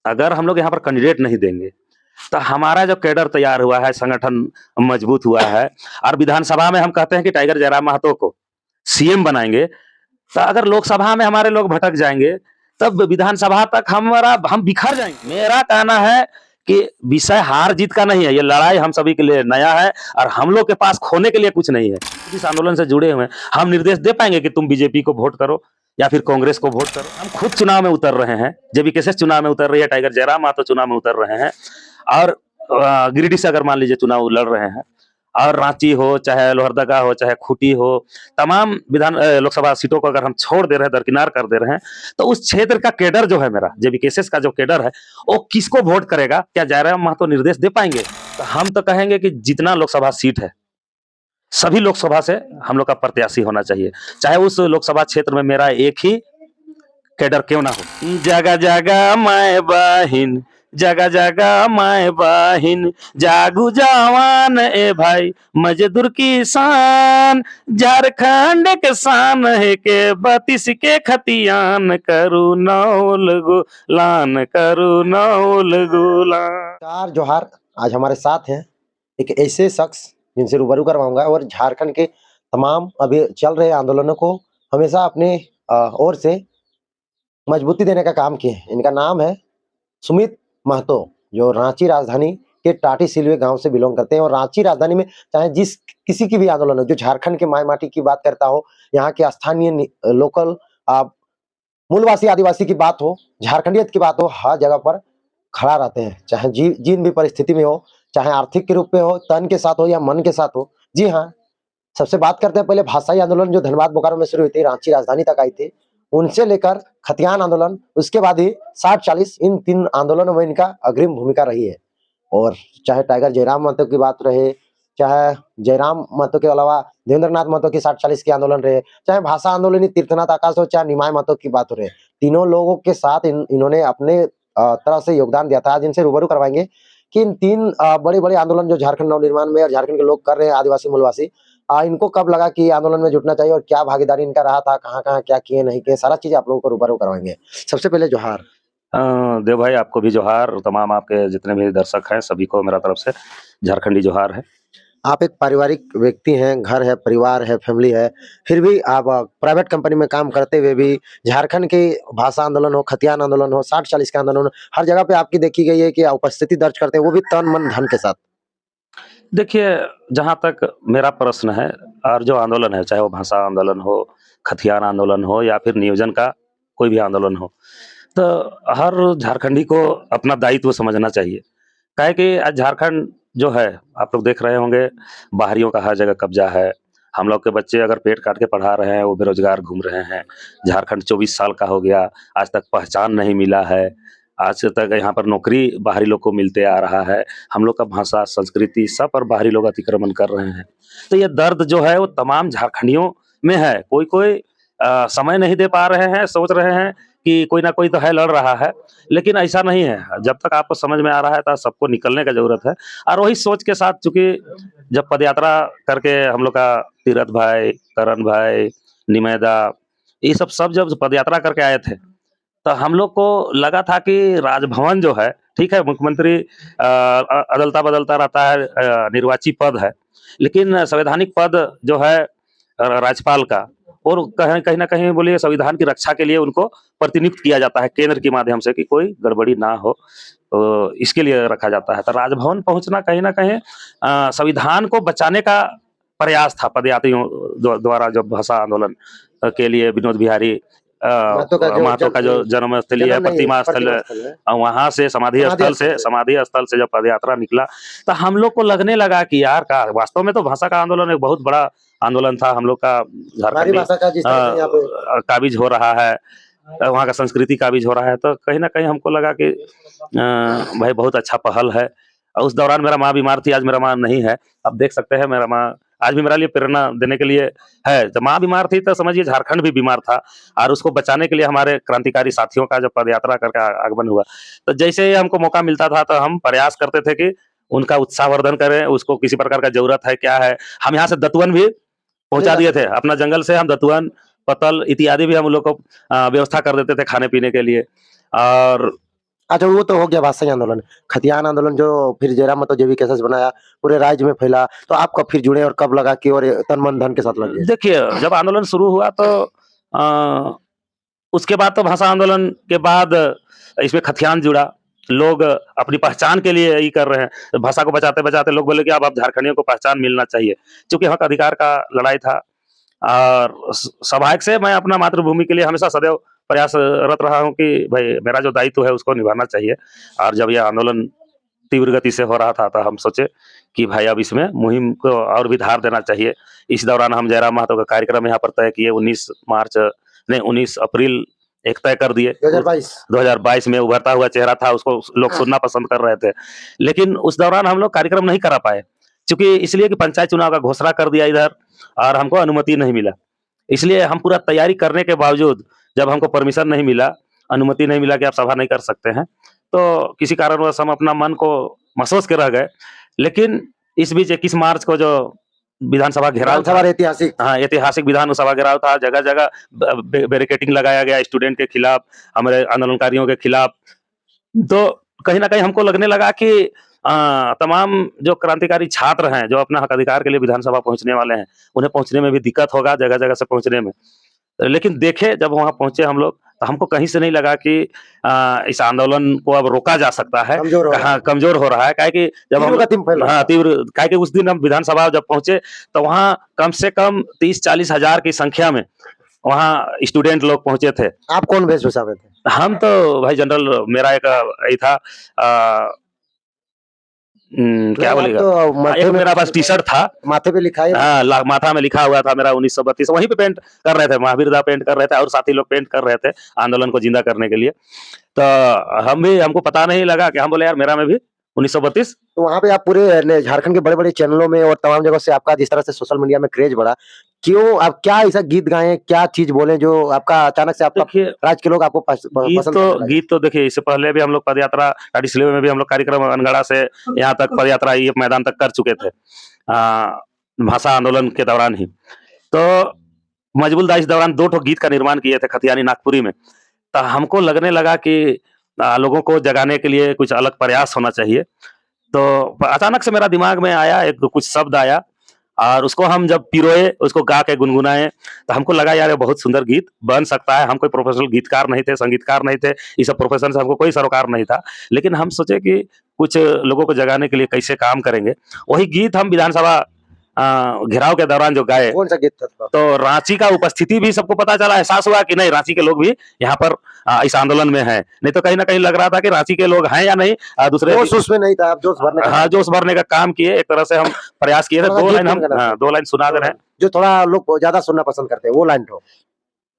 अगर हम लोग यहाँ पर कैंडिडेट नहीं देंगे तो हमारा जो कैडर तैयार हुआ है, संगठन मजबूत हुआ है और विधानसभा में हम कहते हैं कि टाइगर जयराम महतो को सीएम बनाएंगे, तो अगर लोकसभा में हमारे लोग भटक जाएंगे तब विधानसभा तक हम बिखर जाएंगे। मेरा कहना है कि विषय हार जीत का नहीं है, ये लड़ाई हम सभी के लिए नया है और हम लोग के पास खोने के लिए कुछ नहीं है। इस आंदोलन से जुड़े हुए हैं, हम निर्देश दे पाएंगे कि तुम बीजेपी को वोट करो या फिर कांग्रेस को वोट करो। हम खुद चुनाव में उतर रहे हैं, जेबीकेएसएस चुनाव में उतर रही है, टाइगर जयराम महतो चुनाव में उतर रहे हैं और गिरिडीह से अगर मान लीजिए चुनाव लड़ रहे हैं, और रांची हो चाहे लोहरदगा हो चाहे खूंटी हो, तमाम लोकसभा सीटों को अगर हम छोड़ दे रहे हैं, दरकिनार कर दे रहे हैं, तो उस क्षेत्र का कैडर जो है, मेरा जेबीकेएसएस का जो कैडर है, वो किसको वोट करेगा? क्या जयराम महतो निर्देश दे पाएंगे? तो हम तो कहेंगे कि जितना लोकसभा सीट है सभी लोकसभा से हम लोग का प्रत्याशी होना चाहिए, चाहे उस लोकसभा क्षेत्र में मेरा एक ही कैडर क्यों ना हो। जगह जगह माय बहिन, जगह जगह माय बहिन, जागू जवान ए भाई मजदूर किसान, झारखंड के शान है के 32 के खतियान, करू नौल गुलान, करू नौल गुलान। चार जोहार। आज हमारे साथ हैं एक ऐसे शख्स जिनसे रूबरू करवाऊंगा और झारखंड के तमाम अभी चल रहे आंदोलनों को हमेशा अपने ओर से मजबूती देने का काम किए। इनका नाम है सुमित महतो, जो रांची राजधानी के टाटी सिलवे गांव से बिलोंग करते हैं। और रांची राजधानी में चाहे जिस किसी की भी आंदोलन हो, जो झारखंड के माई माटी की बात करता हो, यहाँ के स्थानीय लोकल मूलवासी आदिवासी की बात हो, झारखंडियत की बात हो, हर जगह पर खड़ा रहते हैं, चाहे जिन भी परिस्थिति में हो, चाहे आर्थिक के रूप में हो, तन के साथ हो या मन के साथ हो। जी हाँ, सबसे बात करते हैं पहले भाषाई आंदोलन जो धनबाद बोकारो में शुरू हुई थी, रांची राजधानी तक आई थी, उनसे लेकर खतियान आंदोलन, उसके बाद ही 60-40, इन 3 आंदोलनों में इनका अग्रिम भूमिका रही है। और चाहे टाइगर जयराम महतो की बात रहे, चाहे जयराम महतो के अलावा देवेंद्रनाथ महतो की 60-40 के आंदोलन रहे, चाहे भाषा आंदोलन तीर्थनाथ आकाश हो, चाहे निमाय महतो की बात हो रहे, तीनों लोगों के साथ इन्होंने अपने तरह से योगदान दिया था। आज इनसे रूबरू करवाएंगे कि इन 3 बड़े-बड़े आंदोलन जो झारखंड नवनिर्माण में और झारखंड के लोग कर रहे हैं, आदिवासी मूलवासी, इनको कब लगा कि आंदोलन में जुटना चाहिए और क्या भागीदारी इनका रहा था, कहाँ-कहाँ क्या किए नहीं किए, सारा चीज़ आप लोगों को रूबरू करवाएंगे। सबसे पहले जोहार। देव भाई आपको भी जोहार, तमाम आपके जितने भी दर्शक हैं सभी को मेरा तरफ से झारखंडी जोहार है। आप एक पारिवारिक व्यक्ति हैं, घर है, परिवार है, फैमिली है, फिर भी आप प्राइवेट कंपनी में काम करते हुए भी झारखंड के भाषा आंदोलन हो, खतियान आंदोलन हो, 60-40 का आंदोलन हो, हर जगह पे आपकी देखी गई है कि उपस्थिति दर्ज करते हैं, वो भी तन मन धन के साथ। देखिए, जहाँ तक मेरा प्रश्न है और जो आंदोलन है, चाहे वो भाषा आंदोलन हो, खतियान आंदोलन हो या फिर नियोजन का कोई भी आंदोलन हो, तो हर झारखंडी को अपना दायित्व समझना चाहिए। काहे कि आज झारखंड जो है, आप लोग देख रहे होंगे, बाहरियों का हर जगह कब्जा है। हम लोग के बच्चे अगर पेट काट के पढ़ा रहे हैं, वो बेरोजगार घूम रहे हैं। झारखंड 24 साल का हो गया, आज तक पहचान नहीं मिला है। आज तक यहाँ पर नौकरी बाहरी लोग को मिलते आ रहा है। हम लोग का भाषा, संस्कृति सब पर बाहरी लोग अतिक्रमण कर रहे हैं। तो ये दर्द जो है वो तमाम झारखंडियों में है। कोई समय नहीं दे पा रहे हैं, सोच रहे हैं कि कोई ना कोई तो है लड़ रहा है, लेकिन ऐसा नहीं है। जब तक आपको समझ में आ रहा है तो सबको निकलने का जरूरत है। और वही सोच के साथ, चूंकि जब पदयात्रा करके हम लोग का तीरथ भाई, करण भाई, निमेदा, ये सब जब पदयात्रा करके आए थे, तो हम लोग को लगा था कि राजभवन जो है, ठीक है, मुख्यमंत्री अदलता बदलता रहता है, निर्वाची पद है, लेकिन संवैधानिक पद जो है राज्यपाल का, और कहीं ना कहीं बोलिए संविधान की रक्षा के लिए उनको प्रतिनियुक्त किया जाता है केंद्र के माध्यम से कि कोई गड़बड़ी ना हो, तो इसके लिए रखा जाता है। तो राजभवन पहुंचना कहीं ना कहीं संविधान को बचाने का प्रयास था पदयात्रियों द्वारा। जब भाषा आंदोलन के लिए विनोद बिहारी महतो का जो जन्म स्थली है, प्रतिमा स्थल, वहां से समाधि स्थल से जब पदयात्रा निकला, तो हम लोग को लगने लगा कि यार का वास्तव में तो भाषा का आंदोलन एक बहुत बड़ा आंदोलन था। हम लोग का झारखंड काबिज हो रहा है, वहाँ का संस्कृति काबिज हो रहा है, तो कहीं ना कहीं हमको लगा कि भाई बहुत अच्छा पहल है। उस दौरान मेरा माँ बीमार थी, आज मेरा माँ नहीं है। अब देख सकते हैं मेरा माँ आज भी मेरे लिए प्रेरणा देने के लिए है। जब माँ बीमार थी तो समझिए झारखंड भी बीमार था, और उसको बचाने के लिए हमारे क्रांतिकारी साथियों का जब पदयात्रा करके आगमन हुआ, तो जैसे ही हमको मौका मिलता था तो हम प्रयास करते थे कि उनका उत्साहवर्धन करें। उसको किसी प्रकार का जरूरत है क्या है, हम यहाँ से दतुअन भी पहुंचा दिए थे। अपना जंगल से हम दतुअन, पतल इत्यादि भी हम लोग को व्यवस्था कर देते थे खाने पीने के लिए। और अच्छा वो तो हो गया भाषाई आंदोलन, खतियान आंदोलन जो फिर जयराम महतो जेवी केसेस बनाया, पूरे राज्य में फैला, तो आप कब फिर जुड़े और कब लगा कि और तन मन धन के साथ लग गए? देखिए, जब आंदोलन शुरू हुआ तो अ, उसके बाद तो भाषा आंदोलन के बाद इसमें खतियान जुड़ा। लोग अपनी पहचान के लिए यही कर रहे हैं। भाषा को बचाते-बचाते लोग बोले कि अब झारखंडियों को पहचान मिलना चाहिए। चूँकि हक अधिकार का लड़ाई था और स्वाभाविक से मैं अपना मातृभूमि के लिए हमेशा सदैव प्रयासरत रहा हूँ कि भाई मेरा जो दायित्व है उसको निभाना चाहिए। और जब यह आंदोलन तीव्र गति से हो रहा था तो हम सोचे कि भाई अब इसमें मुहिम को और भी धार देना चाहिए। इस दौरान हम जयराम महतो का कार्यक्रम यहाँ पर तय किए। 19 मार्च नहीं 19 अप्रैल एक तय कर दिए। 2022 2022 में उभरता हुआ चेहरा था, उसको लोग सुनना पसंद कर रहे थे। लेकिन उस दौरान हम लोग कार्यक्रम नहीं करा पाए, चूँकि इसलिए कि पंचायत चुनाव का घोषणा कर दिया इधर और हमको अनुमति नहीं मिला। इसलिए हम पूरा तैयारी करने के बावजूद जब हमको परमिशन नहीं मिला, अनुमति नहीं मिला कि आप सभा नहीं कर सकते हैं, तो किसी कारणवश हम अपना मन को मसोस के रह गए। लेकिन इस बीच 21 मार्च को जो विधानसभा घेराव था, विधानसभा ऐतिहासिक हाँ, ऐतिहासिक विधानसभा घेराव था, जगह-जगह बैरिकेडिंग लगाया गया स्टूडेंट के खिलाफ, हमारे आंदोलनकारियों के खिलाफ। तो कहीं न कहीं हमको लगने लगा कि तमाम जो क्रांतिकारी छात्र हैं, जो अपना हक अधिकार के लिए विधानसभा पहुँचने वाले हैं, उन्हें पहुँचने में भी दिक्कत होगा जगह-जगह से पहुँचने में। लेकिन देखे जब वहाँ पहुँचे हम लोग, तो हमको कहीं से नहीं लगा कि इस आंदोलन को अब रोका जा सकता है। कमजोर हो रहा हाँ, है, कमज़ोर हो रहा है। काहे कि जब हम तीव्र गति में फैल रहा हाँ, था। तीव्र काहे कि उस दिन हम विधानसभा जब पहुँचे, तो वहाँ कम से कम 30-40 हज़ार की संख्या में वहाँ स्टूडेंट लोग पहुँचे थे। आप कौन वेशभूषा में थे? हम तो भाई जनरल मेरा एक यही था क्या नहीं, आप बोलेगा? तो माथे एक में मेरा पास टी-शर्ट था। माथे पे लिखा है हाँ, माथा में लिखा हुआ था मेरा 1932 वहीं पे पेंट कर रहे थे, महावीर दा पेंट कर रहे थे और साथी लोग पेंट कर रहे थे, आंदोलन को जिंदा करने के लिए। तो हमको पता नहीं लगा कि हम बोले यार मेरा में भी 1932। तो वहाँ पे आप पूरे झारखंड के बड़े-बड़े चैनलों में और तमाम जगह से आपका जिस तरह से सोशल मीडिया में क्रेज बढ़ा, क्यों आप क्या ऐसा गीत गाएँ, क्या चीज़ बोले जो आपका अचानक से आपका देखिए, राज्य के लोग आपको पसंद करने लगे? गीत तो देखिए इससे पहले भी हम लोग पदयात्रा टाटीसिलवे में भी हम लोग कार्यक्रम अनगढ़ा से यहाँ तक पदयात्रा ये मैदान तक कर चुके थे। भाषा आंदोलन के दौरान ही। तो मजबूल दा इस दौरान 2 ठो गीत का निर्माण किए थे खतियानी नागपुरी में। तो हमको लगने लगा कि लोगों को जगाने के लिए कुछ अलग प्रयास होना चाहिए। तो अचानक से मेरा दिमाग में आया एक कुछ शब्द आया और उसको हम जब पिरोए, उसको गा के गुनगुनाए, तो हमको लगा यार ये बहुत सुंदर गीत बन सकता है। हम कोई प्रोफेशनल गीतकार नहीं थे, संगीतकार नहीं थे, इस सब प्रोफेशन से हमको कोई सरोकार नहीं था। लेकिन हम सोचे कि कुछ लोगों को जगाने के लिए कैसे काम करेंगे। वही गीत हम विधानसभा घेराव के दौरान जो गाए, कौन-सा गीत था? तो रांची का उपस्थिति भी सबको पता चला, एहसास हुआ कि नहीं रांची के लोग भी यहाँ पर इस आंदोलन में हैं। नहीं तो कहीं न कहीं लग रहा था कि रांची के लोग हैं या नहीं दूसरे जोश उसमें नहीं था, आप जोश भरने का हाँ, जोश भरने का काम किए। एक तरह से हम प्रयास किए थे। थोड़ा 2 गीत लाइन हम गुनगुना हाँ, 2 लाइन सुना दे रहे हैं। जो थोड़ा लोग ज़्यादा सुनना पसंद करते हैं, वो लाइन ठो।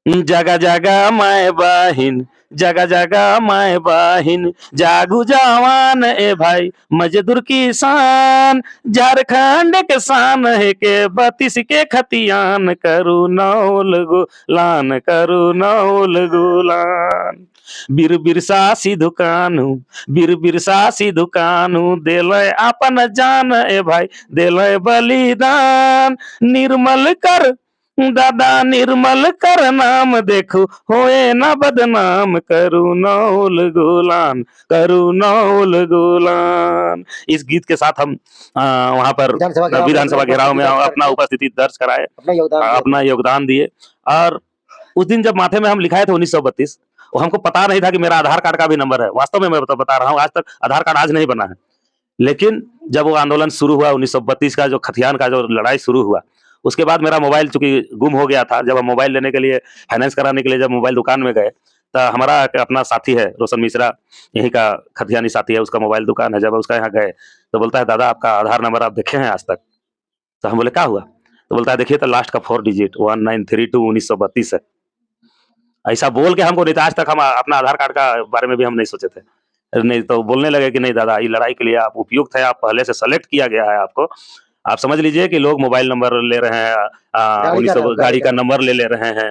जगा जगा माय बहिन, जगा जगा माय बहिन, जागू जवान ए भाई मजदूर किसान, झारखंड के शान है के 32 के खतियान, करू नौल गुलान, करू नौल गुलान। बीर बिरसा सिधु कान्हू, बीर बिरसा सिधु कान्हू, देलय अपन जान ए भाई, देलय बलिदान। निर्मल कर दादा निर्मल कर नाम देखो होए ना बदनाम, करुणौल गुलान, करुणौल गुलान। इस गीत के साथ हम वहां पर विधानसभा घेराव में अपना उपस्थिति दर्ज कराए, अपना योगदान दिए। और उस दिन जब माथे में हम लिखाए थे 1932, वो हमको पता नहीं था कि मेरा आधार कार्ड का भी नंबर है। वास्तव में मैं बता रहा हूँ, आज तक आधार कार्ड आज नहीं बना है। लेकिन जब वो आंदोलन शुरू हुआ 1932 का, जो खतियान का जो लड़ाई शुरू हुआ, उसके बाद मेरा मोबाइल चूंकि गुम हो गया था। जब हम मोबाइल लेने के लिए, फाइनेंस कराने के लिए जब मोबाइल दुकान में गए, तो हमारा अपना साथी है रोशन मिश्रा, यहीं का खतियानी साथी है, उसका मोबाइल दुकान है। जब उसका यहाँ गए तो बोलता है दादा आपका आधार नंबर आप देखे हैं आज तक? तो हम बोले क्या हुआ? तो बोलता है देखिए तो लास्ट का 4 डिजिट 1932 1932 है। ऐसा बोल के हमको, नहीं तो आज तक हम अपना आधार कार्ड का बारे में भी हम नहीं सोचे थे। नहीं तो बोलने लगे कि नहीं दादा ये लड़ाई के लिए आप उपयुक्त है, आप पहले से सेलेक्ट किया गया है आपको। आप समझ लीजिए कि लोग मोबाइल नंबर ले रहे हैं, गाड़ी का नंबर ले रहे हैं।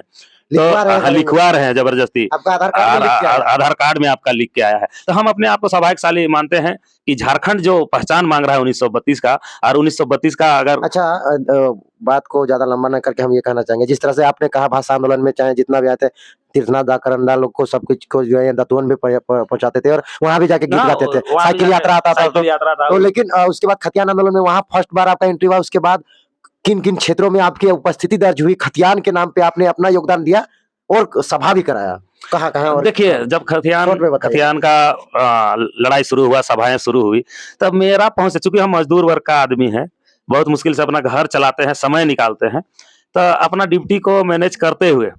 लिखवा रहे हैं लिखवा रहे हैं जबरदस्ती। आपका आधार कार्ड में लिख के आया है। आधार कार्ड में आपका लिख के आया है। तो हम अपने आप को सौभाग्यशाली मानते हैं कि झारखंड जो पहचान मांग रहा है 1932 का, और 1932 का अगर अच्छा बात को ज्यादा लंबा न करके हम ये कहना चाहेंगे, जिस तरह से आपने कहा भाषा आंदोलन में चाहे जितना भी आए थे, तीर्थनाथ दाकरंडा लोग को सब कुछ को जो है दतुअन भी पहुंचाते थे और वहां भी जाके गीत गाते थे, वहाँ भी साइकिल जाके यात्रा आता था साइकिल यात्रा था। तो लेकिन उसके बाद खतियान आंदोलन में वहां फर्स्ट बार आपका एंट्री हुआ, उसके बाद किन किन क्षेत्रों में आपकी उपस्थिति दर्ज हुई, खतियान के नाम पे आपने अपना योगदान दिया और सभा भी कराया, कहाँ कहाँ? और देखिए, जब शॉर्ट में बताइए। खतियान का लड़ाई शुरू हुआ, सभाएं शुरू हुई, तब मेरा पहुंच, चूंकि हम मजदूर वर्ग का आदमी है, बहुत मुश्किल से अपना घर चलाते हैं, समय निकालते हैं, तो अपना ड्यूटी को मैनेज करते हुए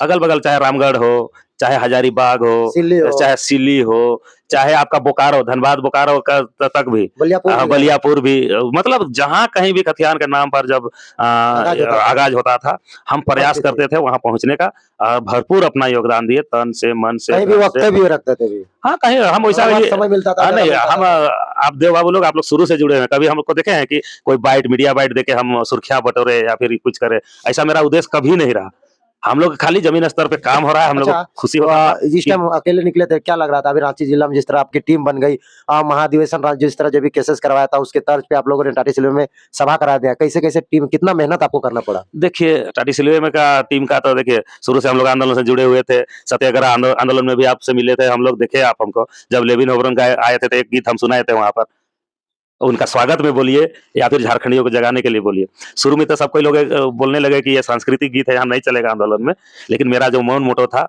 अगल बगल, चाहे रामगढ़ हो, चाहे हजारीबाग हो, सिल्ली हो, चाहे सिल्ली हो, चाहे आपका बोकारो, धनबाद बोकारो का तक भी, बलियापुर भी, मतलब जहां कहीं भी खतियान के नाम पर जब आगाज होता था, हम प्रयास करते थे वहां पहुंचने का, भरपूर अपना योगदान दिए, तन से, मन से, कहीं भी वक्त भी रखते थे भी। हाँ, कहीं हम वैसा समय मिलता था नहीं, हम आप देव बाबू लोग, आप लोग शुरू से जुड़े हैं, कभी हम लोग को देखे हैं कि कोई बाइट, मीडिया बाइट देके हम सुर्खियां बटोरे या फिर कुछ करे, ऐसा मेरा उद्देश्य कभी नहीं रहा। हम लोग खाली जमीन स्तर पे काम हो रहा है, हम लोग खुशी हो रहा है। जिस टाइम अकेले निकले थे क्या लग रहा था? अभी रांची जिला में जिस तरह आपकी टीम बन गई, महाधिवेशन जिस तरह जो भी केसेस करवाया था उसके तर्ज पे आप लोगों ने टाटी सिल्वे में सभा करा दिया, कैसे कैसे टीम, कितना मेहनत आपको करना पड़ा? देखिए, टाटी सिल्वे में का टीम का तो देखिए, शुरू से हम लोग आंदोलन से जुड़े हुए थे, सत्याग्रह आंदोलन में भी आपसे मिले थे हम लोग, देखे आप हमको, जब लेविन ओबरन आए थे तो एक गीत हम सुनाए थे वहां पर, उनका स्वागत में बोलिए या फिर झारखंडियों को जगाने के लिए बोलिए। शुरू में तो सब कोई लोग बोलने लगे कि ये सांस्कृतिक गीत है, यहाँ नहीं चलेगा आंदोलन में, लेकिन मेरा जो मौन मोटो था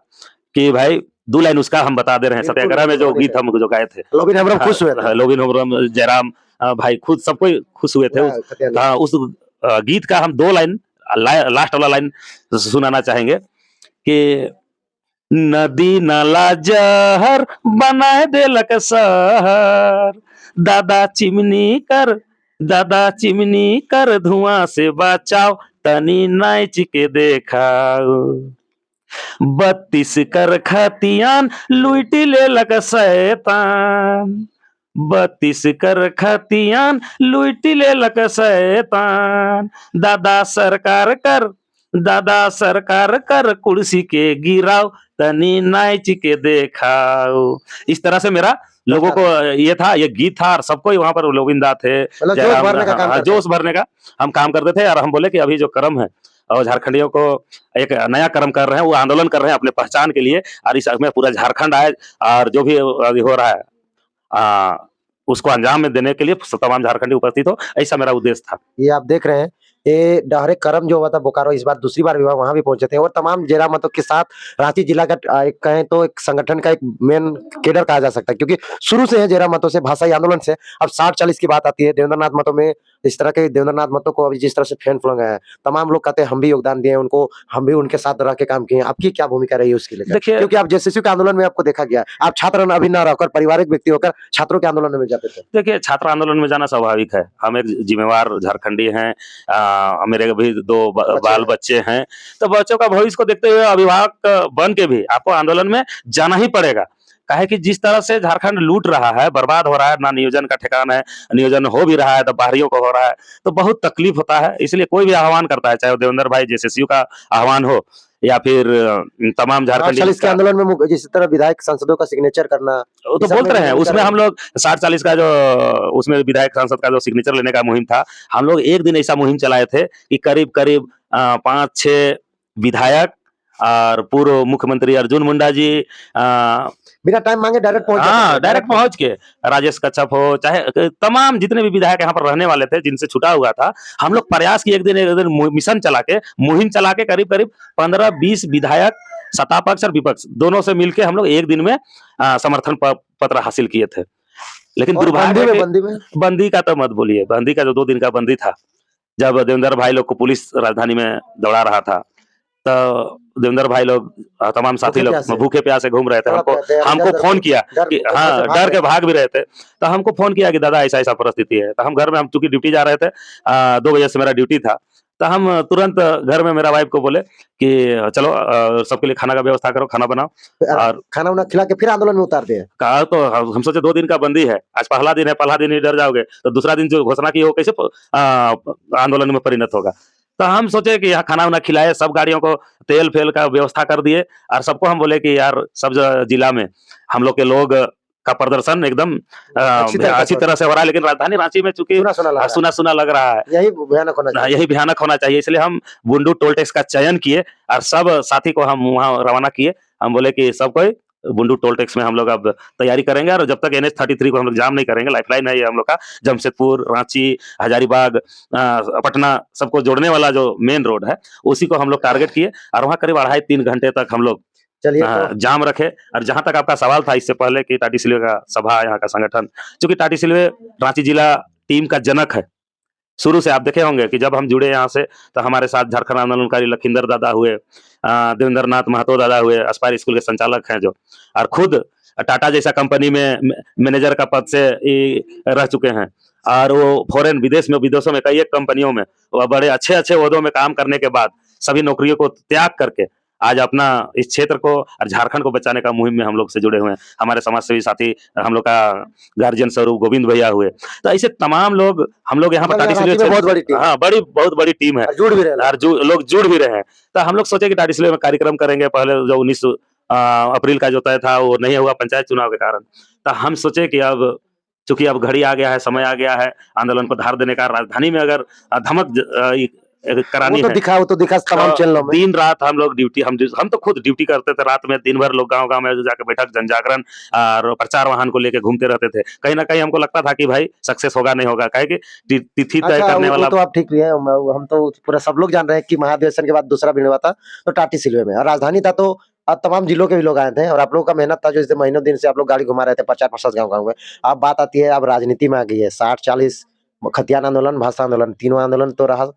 कि भाई 2 लाइन उसका हम बता दे रहे हैं। सत्याग्रह में जो गीत हम जो गाए थे, लोबिन हमरम खुश हुए थे, लोबिन हमरम, जयराम भाई, खुद सब कोई खुश हुए थे। उस गीत का हम 2 लाइन, लास्ट वाला लाइन सुनाना चाहेंगे कि नदी नाला जहर बनाए देलक शहर, दादा चिमनी कर धुआं से बचाओ, तनी नाच के देखाओ, 32 कर खतियान लुटी लेलक शैतान, 32 कर खतियान लुटी लेलक शैतान, दादा सरकार कर कुर्सी के गिराओ, तनी नाच के देखाओ। इस तरह से मेरा लोगों को ये था, ये गीत था, और सबको वहां पर लोबिंदा थे, जोश भरने का हम काम करते थे। और हम बोले कि अभी जो कर्म है और झारखंडियों को एक नया कर्म कर रहे हैं, वो आंदोलन कर रहे हैं अपने पहचान के लिए, और इस में पूरा झारखंड आए और जो भी अभी हो रहा है उसको अंजाम में देने के लिए तमाम झारखंडी उपस्थित हो, ऐसा मेरा उद्देश्य था। ये आप देख रहे हैं, ये डहरे करम जो हुआ था बोकारो, इस बार दूसरी बार भी हुआ, वहां भी पहुंचे थे और तमाम जेरा मतों के साथ रांची जिला का एक कहें तो एक संगठन का एक मेन केडर कहा जा सकता है, क्योंकि शुरू से है जेरा मतों से, भाषाई आंदोलन से। अब 60-40 की बात आती है, देवेंद्रनाथ मतों में इस तरह के देवेंद्रनाथ मतों को अभी जिस तरह से फैन फॉलोइंग है, तमाम लोग कहते हैं हम भी योगदान दिए उनको, हम भी उनके साथ रह के काम किए। आपकी क्या भूमिका रही है उसके लिए? देखिए, क्योंकि आप जेएसयू के आंदोलन में आपको देखा गया, आप छात्र अभी न रहकर पारिवारिक व्यक्ति होकर छात्रों के आंदोलन में जाते थे। देखिए, छात्र आंदोलन में जाना स्वाभाविक है, हम एक जिम्मेवार झारखंडी हैं, मेरे भी 2 बाल बच्चे हैं, तो बच्चों का भविष्य को देखते हुए अभिभावक बन के भी आपको आंदोलन में जाना ही पड़ेगा। काहे कि जिस तरह से झारखंड लूट रहा है, बर्बाद हो रहा है, ना नियोजन का ठिकाना है, नियोजन हो भी रहा है तो बाहरियों को हो रहा है, तो बहुत तकलीफ होता है। इसलिए कोई भी आह्वान करता है, चाहे वो देवेंद्र भाई जेएसयू का आह्वान हो या फिर तमाम झारखंडी के आंदोलन में जिस तरह विधायक सांसदों का सिग्नेचर करना, वो तो बोलते रहे हैं, उसमें हम लोग 60-40 का जो उसमें विधायक सांसद का जो सिग्नेचर लेने का मुहिम था, हम लोग एक दिन ऐसा मुहिम चलाए थे कि करीब 5-6 विधायक और पूर्व मुख्यमंत्री अर्जुन मुंडा जी बिना टाइम मांगे डायरेक्ट पहुंच के, राजेश कच्छप हो, चाहे तमाम जितने भी विधायक यहाँ पर रहने वाले थे जिनसे छुटा हुआ था, हम लोग प्रयास किए एक दिन मिशन चला के, मुहिम चला के करीब 15-20 विधायक, सत्ता पक्ष और विपक्ष दोनों से मिलके हम लोग एक दिन में समर्थन पत्र हासिल किए थे। लेकिन दुर्भाग्य बंदी का तो मत बोलिए, बंदी का जो 2 दिन का बंदी था, जब देवेंद्र भाई लोग को पुलिस राजधानी में दौड़ा रहा था, तो देवेंद्र भाई लोग तमाम साथी लोग भूखे प्यासे घूम रहे थे, हमको फोन किया कि हाँ, डर के भाग भी रहे थे, तो हमको फोन किया कि दादा ऐसा ऐसा परिस्थिति है। तो हम घर में, हम चूंकि ड्यूटी जा रहे थे, 2 बजे से मेरा ड्यूटी था, तो हम तुरंत घर में मेरा वाइफ को बोले कि चलो सबके लिए खाना का व्यवस्था करो, खाना बनाओ, और खाना उना खिला के फिर आंदोलन में उतारते हैं। कहा तो हम सोचे 2 दिन का बंदी है, आज पहला दिन है, पहला दिन ही डर जाओगे तो दूसरा दिन जो घोषणा की वो कैसे आंदोलन में परिणत होगा। तो हम सोचे कि यहाँ खाना-वाना खिलाए, सब गाड़ियों को तेल-फेल का व्यवस्था कर दिए और सबको हम बोले कि यार सब जिला में हम लोग के लोग का प्रदर्शन एकदम अच्छी तरह अच्छी तरह से हो रहा है, लेकिन राजधानी रांची में चूँकि सुना-सुना लग रहा है। सुना-सुना लग रहा है। यही भयानक होना हाँ, चाहिए। यही भयानक होना चाहिए, इसलिए हम बुंडू टोल टैक्स का चयन किए और सब साथी को हम वहाँ रवाना किए। हम बोले कि सब कोई बुंडू टोल टैक्स में हम लोग अब तैयारी करेंगे और जब तक एनएच 33 को हम लोग जाम नहीं करेंगे, लाइफलाइन है ये हम लोग का, जमशेदपुर, रांची, हजारीबाग पटना सबको जोड़ने वाला जो मेन रोड है, उसी को हम लोग टारगेट किए और वहाँ करीब 2.5-3 घंटे तक हम लोग चलिए तो जाम रखे। और जहाँ तक आपका सवाल था इससे पहले कि टाटी सिल्वे का सभा, यहाँ का संगठन, चूँकि टाटी सिल्वे रांची जिला टीम का जनक है। शुरू से आप देखे होंगे कि जब हम जुड़े यहाँ से तो हमारे साथ झारखंड आंदोलनकारी लखिंदर दादा हुए, देवेंद्र नाथ महतो दादा हुए, एस्पायर स्कूल के संचालक हैं जो, और खुद टाटा जैसा कंपनी में मैनेजर का पद से रह चुके हैं और वो फॉरेन विदेशों में कई एक कंपनियों में वो बड़े अच्छे अच्छे ओहदों में काम करने के बाद सभी नौकरियों को त्याग करके आज अपना इस क्षेत्र को और झारखंड को बचाने का मुहिम में हम लोग से जुड़े हुए हैं। हमारे समाज सेवी साथी हम लोग का गार्जियन स्वरूप गोविंद भैया हुए, तो ऐसे तमाम लोग हम लोग यहाँ पर मतलब टाटी रांची में बहुत बड़ी टीम हाँ बहुत बड़ी टीम है और जुड़ भी रहे हैं और लोग जुड़ भी रहे हैं। तो हम लोग सोचे कि टाटी सिल्वे में कार्यक्रम करेंगे। पहले जो 19 अप्रैल का जो तय था वो नहीं हुआ पंचायत चुनाव के कारण, तो हम सोचे कि अब चूंकि अब घड़ी आ गया है, समय आ गया है आंदोलन को धार देने का, राजधानी में अगर धमक करानी है वो तो दिखा तमाम चैनलों में। दिन रात हम लोग ड्यूटी, हम तो खुद ड्यूटी करते थे रात में, दिन भर लोग गांव-गांव में जाके बैठक, जनजागरण और प्रचार वाहन को लेके घूमते रहते थे। कहीं न कहीं हमको लगता था कि भाई सक्सेस होगा नहीं होगा, काहे कि तिथि तय अच्छा, करने वो वाला तो आप ठीक भी है। हम तो पूरा सब लोग जान रहे हैं कि महाधिवेशन के बाद दूसरा भी हुआ था तो टाटी सिल्वे में, और राजधानी था तो तमाम जिलों के भी लोग आए थे और आप लोगों का मेहनत था जो इस महीनों दिन से आप लोग गाड़ी घुमा रहे थे प्रचार गाँव-गाँव में। अब बात आती है, अब राजनीति में आ गई है 60-40 खतियान आंदोलन, भाषा आंदोलन, तीनों आंदोलन तो रहा,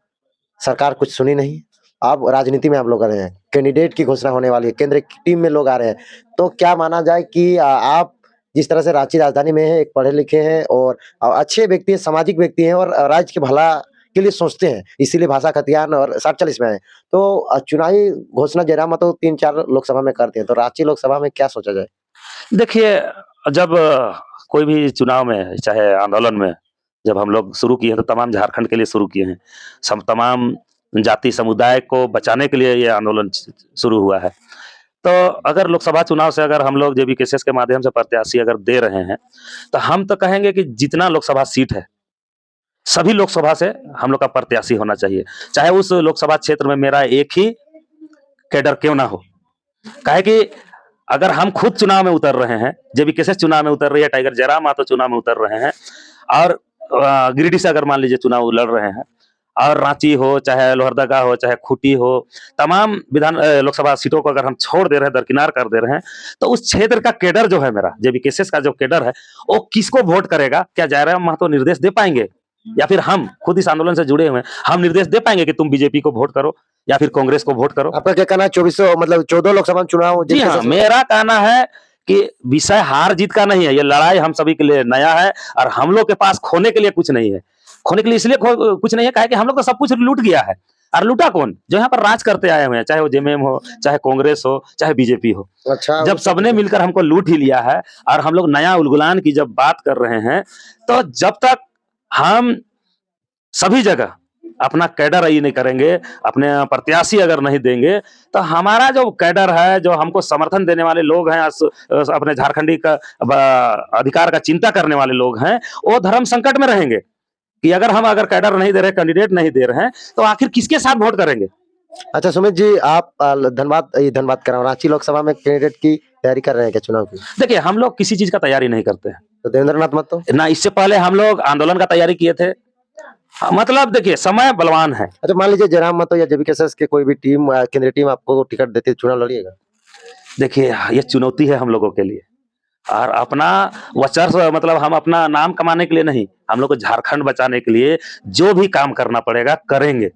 सरकार कुछ सुनी नहीं। अब राजनीति में आप लोग आ रहे हैं, कैंडिडेट की घोषणा होने वाली है, केंद्र की टीम में लोग आ रहे हैं। तो क्या माना जाए कि आप जिस तरह से रांची राजधानी में हैं, एक पढ़े लिखे हैं और अच्छे व्यक्ति हैं, सामाजिक व्यक्ति हैं और राज्य के भला के लिए सोचते हैं, इसीलिए भाषा खतियान और 60-40 में आए। तो चुनावी घोषणा जयराम मातो 3-4 लोकसभा में करते हैं, तो रांची लोकसभा में क्या सोचा जाए? देखिए, जब कोई भी चुनाव में चाहे आंदोलन में जब हम लोग शुरू किए हैं तो तमाम झारखंड के लिए शुरू किए हैं। तमाम जाति समुदाय को बचाने के लिए ये आंदोलन शुरू हुआ है। तो अगर लोकसभा चुनाव से अगर हम लोग जेबीकेएसएस के माध्यम से प्रत्याशी अगर दे रहे हैं, तो हम तो कहेंगे कि जितना लोकसभा सीट है, सभी लोकसभा से हम लोग का प्रत्याशी होना चाहिए। चाहे उस लोकसभा क्षेत्र में मेरा एक ही कैडर क्यों ना हो। काहे कि अगर हम खुद चुनाव में उतर रहे हैं, जेबीकेएसएस चुनाव में उतर रही है, टाइगर जयराम मातो चुनाव में उतर रहे हैं और गिरिडीह से अगर मान लीजिए चुनाव लड़ रहे हैं और रांची हो, चाहे लोहरदगा हो, चाहे खूंटी हो, तमाम लोकसभा सीटों को अगर हम छोड़ दे रहे हैं, दरकिनार कर दे रहे हैं, तो उस क्षेत्र का कैडर जो है मेरा, जेबीकेएसएस का जो कैडर है, वो किसको वोट करेगा? क्या जयराम महतो निर्देश दे पाएंगे? या फिर हम खुद इस आंदोलन से जुड़े हुए हैं, हम निर्देश दे पाएंगे कि तुम बीजेपी को वोट करो या फिर कांग्रेस को वोट करो? आपका क्या कहना है 2400 मतलब 14 लोकसभा चुनाव जी हाँ, मेरा कहना है कि विषय हार जीत का नहीं है, ये लड़ाई हम सभी के लिए नया है और हम लोग के पास खोने के लिए कुछ नहीं है। खोने के लिए इसलिए कुछ नहीं है काहे कि हम लोग तो सब कुछ लूट गया है। और लूटा कौन? जो यहाँ पर राज करते आए हुए हैं, चाहे वो जेएमएम हो, चाहे कांग्रेस हो, चाहे बीजेपी हो। अच्छा, जब सबने मिलकर हमको लूट ही लिया है और हम लोग नया उलगुलान की जब बात कर रहे हैं, तो जब तक हम सभी जगह अपना कैडर ये नहीं करेंगे, अपने प्रत्याशी अगर नहीं देंगे, तो हमारा जो कैडर है, जो हमको समर्थन देने वाले लोग हैं, अपने झारखंडी का अधिकार का चिंता करने वाले लोग हैं, वो धर्म संकट में रहेंगे कि अगर कैडर नहीं दे रहे, कैंडिडेट नहीं दे रहे हैं, तो आखिर किसके साथ वोट करेंगे? अच्छा सुमित जी, आप धनबाद कर रहा हूँ, रांची लोकसभा में कैंडिडेट की तैयारी कर रहे हैं क्या चुनाव की? देखिए, हम लोग किसी चीज का तैयारी नहीं करते हैं। तो देवेंद्र नाथ महतो? ना इससे पहले हम लोग आंदोलन का तैयारी किए थे। मतलब देखिए, समय बलवान है। अच्छा, मान लीजिए जयराम महतो या जेबीकेएसएस की कोई भी टीम, केंद्रीय टीम आपको टिकट देती है, चुनाव लड़िएगा? देखिए, ये चुनौती है हम लोगों के लिए और अपना वर्चस्व, मतलब हम अपना नाम कमाने के लिए नहीं, हम लोग को झारखंड बचाने के लिए जो भी काम करना पड़ेगा करेंगे।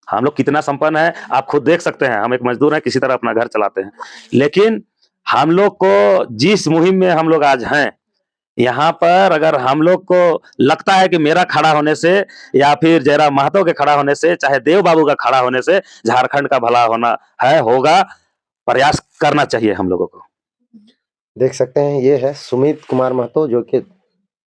हम लोग कितना संपन्न है आप खुद देख सकते हैं, हम एक मजदूर हैं, किसी तरह अपना घर चलाते हैं, लेकिन हम लोग को जिस मुहिम में हम लोग आज हैं, यहाँ पर अगर हम लोग को लगता है कि मेरा खड़ा होने से या फिर जयराम महतो के खड़ा होने से, चाहे देव बाबू का खड़ा होने से झारखंड का भला होना है, होगा, प्रयास करना चाहिए हम लोगों को। देख सकते हैं, ये है सुमित कुमार महतो जो कि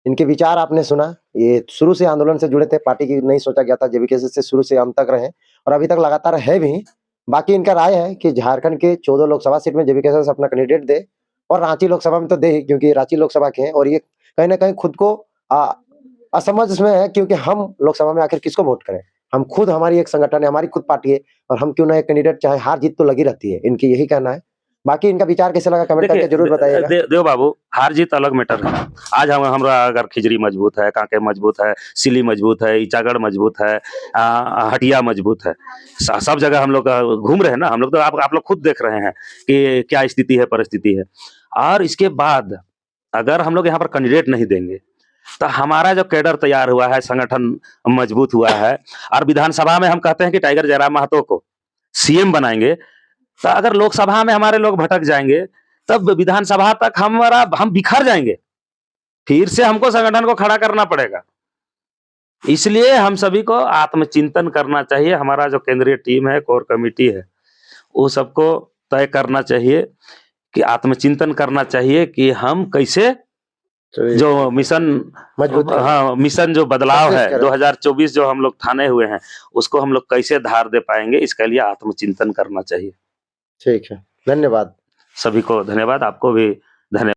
इनके विचार आपने सुना। ये शुरू से आंदोलन से जुड़े थे, पार्टी की नहीं सोचा गया था, जेबीकेएस से शुरू से अंत तक रहे और अभी तक लगातार है भी। बाकी इनका राय है कि झारखंड के 14 लोकसभा सीट में जेबीकेएस अपना कैंडिडेट दे और रांची लोकसभा में तो दे ही, क्योंकि रांची लोकसभा के हैं और ये कहीं न कहीं खुद को असमंजस इसमें है, क्योंकि हम लोकसभा में आखिर किसको वोट करें? हम खुद, हमारी एक संगठन है, हमारी खुद पार्टी है और हम क्यों ना एक कैंडिडेट, चाहे हार-जीत तो लगी रहती है। इनकी यही कहना है। बाकी इनका विचार कैसा लगा कमेंट देखिए करके जरूर बताइएगा। देव बाबू, हार जीत अलग मैटर है। आज हमरा अगर खिजरी मजबूत है, कांके मजबूत है, सिली मजबूत है, ईचागढ़ मजबूत है, हटिया मजबूत है, सब जगह हम लोग घूम रहे हैं ना। हम लोग तो आप लोग खुद देख रहे हैं कि क्या स्थिति है, परिस्थिति है। और इसके बाद अगर हम लोग यहाँ पर कैंडिडेट नहीं देंगे तो हमारा जो कैडर तैयार हुआ है, संगठन मजबूत हुआ है और विधानसभा में हम कहते हैं कि टाइगर जयराम महतो को सीएम बनाएंगे, तो अगर लोकसभा में हमारे लोग भटक जाएंगे तब विधानसभा तक हम बिखर जाएंगे। फिर से हमको संगठन को खड़ा करना पड़ेगा। इसलिए हम सभी को आत्मचिंतन करना चाहिए। हमारा जो केंद्रीय टीम है, कोर कमेटी है, वो सबको तय करना चाहिए कि आत्मचिंतन करना चाहिए कि हम कैसे जो मिशन मजबूत करें। हाँ, मिशन जो बदलाव सक्सेस है करें। 2024 जो हम लोग ठाने हुए हैं, उसको हम लोग कैसे धार दे पाएंगे, इसके लिए आत्मचिंतन करना चाहिए। ठीक है, धन्यवाद। सभी को धन्यवाद, आपको भी धन्यवाद।